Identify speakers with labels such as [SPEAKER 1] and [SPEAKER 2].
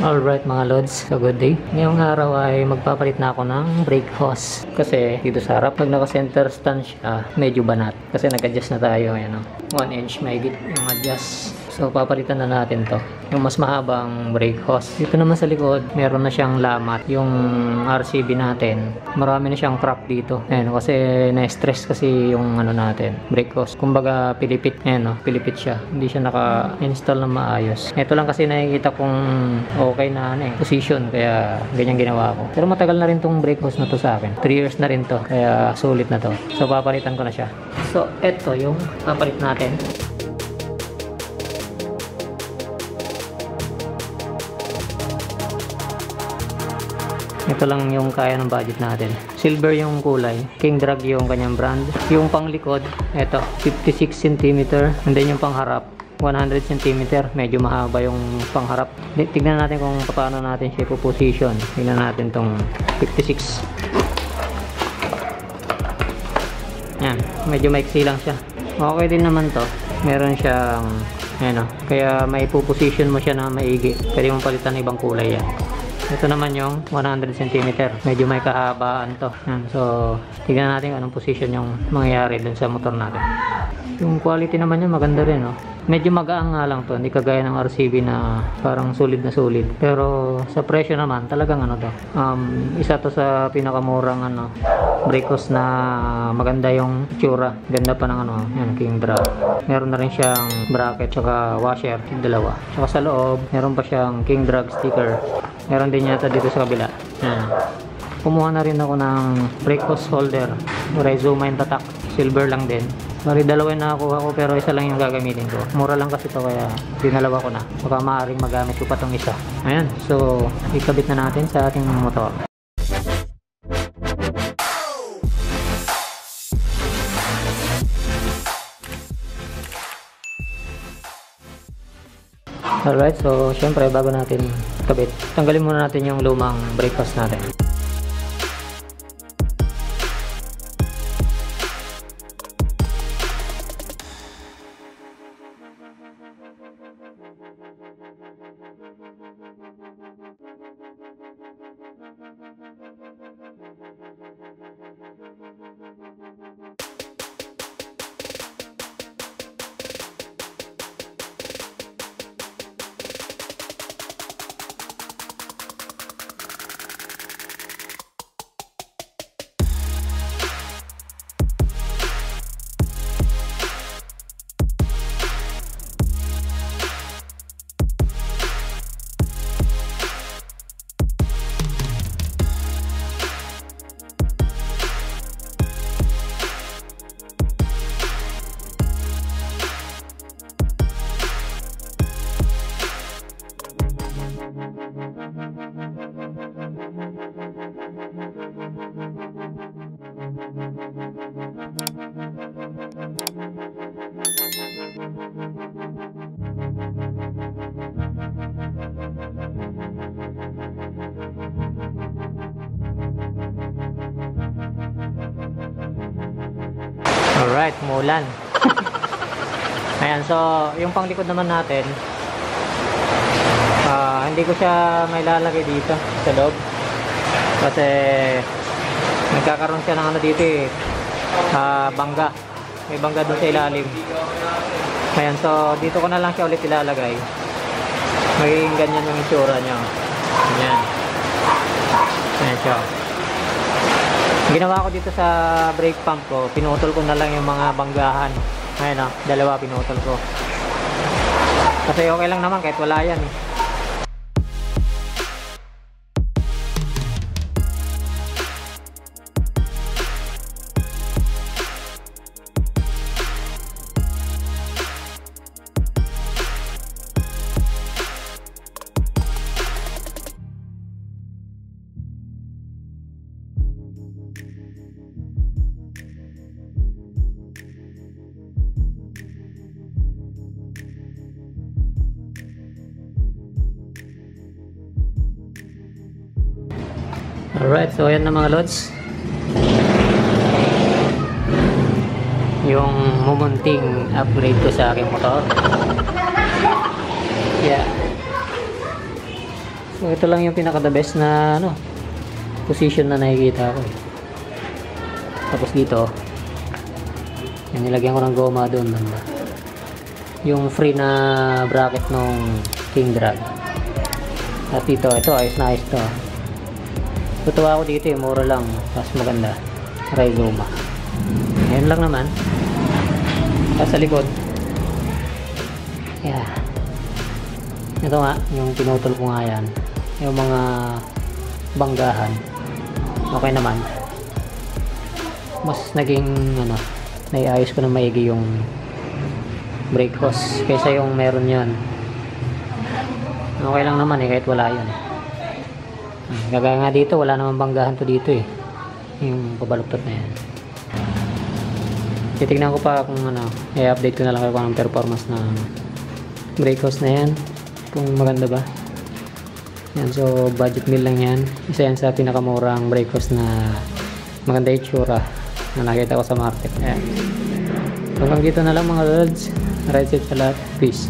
[SPEAKER 1] Alright mga lods, so good day. Ngayong araw ay magpapalit na ako ng brake hose. Kasi dito sa harap, pag naka-center stand siya, medyo banat. Kasi nag-adjust na tayo, ayan o. 1 inch mahigit yung adjust. So papalitan na natin to. Yung mas mahabang brake hose. Dito naman sa likod, meron na siyang lamat. Yung RCB natin, marami na siyang crap dito. Ayan, kasi na-stress kasi yung ano natin, brake hose. Kumbaga pilipit, ayan o, pilipit siya. Hindi siya naka-install na maayos. Ito lang kasi nakikita kong okay na position, kaya ganyan ginawa ko. Pero matagal na rin tong brake hose na to sa akin. 3 years na rin to, kaya sulit na to. So papalitan ko na siya. So ito yung papalit natin. Ito lang yung kaya ng budget natin. Silver yung kulay. King Drag yung kanyang brand. Yung panglikod, ito, 56 cm. And then yung pangharap, 100 cm. Medyo mahaba yung pangharap. Tignan natin kung paano natin siya position. Tignan natin tong 56. Yan. Medyo maiksi lang siya. Okay din naman to. Meron siyang, ayan o. Kaya may position mo siya na maigi. Pwede mong palitan ng ibang kulay yan. Ito naman yung 100 cm. Medyo may kahabaan to. Yan. So, tignan natin anong position yung mangyayari dun sa motor natin. Yung quality naman niya maganda rin, no? Medyo magaang nga lang to. Hindi kagaya ng RCB na parang solid na solid. Pero sa presyo naman, talagang ano to. Isa to sa pinakamurang ano, brake hose na maganda yung tsura. Ganda pa ng ano, yan, King Drag. Meron na rin siyang bracket tsaka washer, dalawa. Tsaka sa loob, meron pa siyang King Drag sticker. Meron din yata dito sa kabila. Yan. Kumuha na rin ako ng brake hose holder. Rizoma yung tatak. Silver lang din. Bali dalawa yung nakakuha ko pero isa lang yung gagamitin ko. Mura lang kasi to kaya dinalawa ko na. Baka maaaring magamit ko pa tong isa. Ayan. So, ikabit na natin sa ating motor. Alright, so syempre bago natin kabit, tanggalin muna natin yung lumang brake hose natin. Alright, umulan. Ayan, so yung panglikod naman natin, hindi ko siya may lalagay dito sa loob kasi nagkakaroon siya ng ano dito eh, bangga. May bangga doon sa ilalim. Ayan, so dito ko na lang siya ulit ilalagay. Magiging ganyan yung itsura niya. Ayan. Ayan siya. Ginawa ko dito sa brake pump ko, pinutol ko na lang yung mga banggahan. Ayan o, dalawa pinutol ko. Kasi okay lang naman kahit wala yan eh. Alright, so ayan na mga lods. Yung mumunting upgrade ko sa aking motor. Yeah. So, ito lang yung pinaka the best na ano, position na nakikita ko. Tapos dito, yung nilagyan ko ng goma doon. Yung free na bracket ng King Drag. At dito, ito ayos na ayos to. Tutuwa ako dito, mura lang. Mas maganda. Rhizoma. Ngayon lang naman. Tapos sa likod. Yeah. Ito nga, yung pinutol ko nga yan. Yung mga banggahan. Okay naman. Mas naging, ano, naiayos ko na maigi yung brake hose. Kaysa yung meron yan. Okay lang naman kahit wala yan. Gagaya nga dito, wala naman banggahan to dito yung pabaluktot na yan. Titignan ko pa kung ano, i-update ko na lang kung anong performance ng brake hose na yan, kung maganda ba yan. So budget meal lang yan, isa yan sa pinakamurang brake hose na maganda itsura na nakita ko sa market. Ayan. Hanggang dito na lang mga lods. Ride safe sa lahat, peace.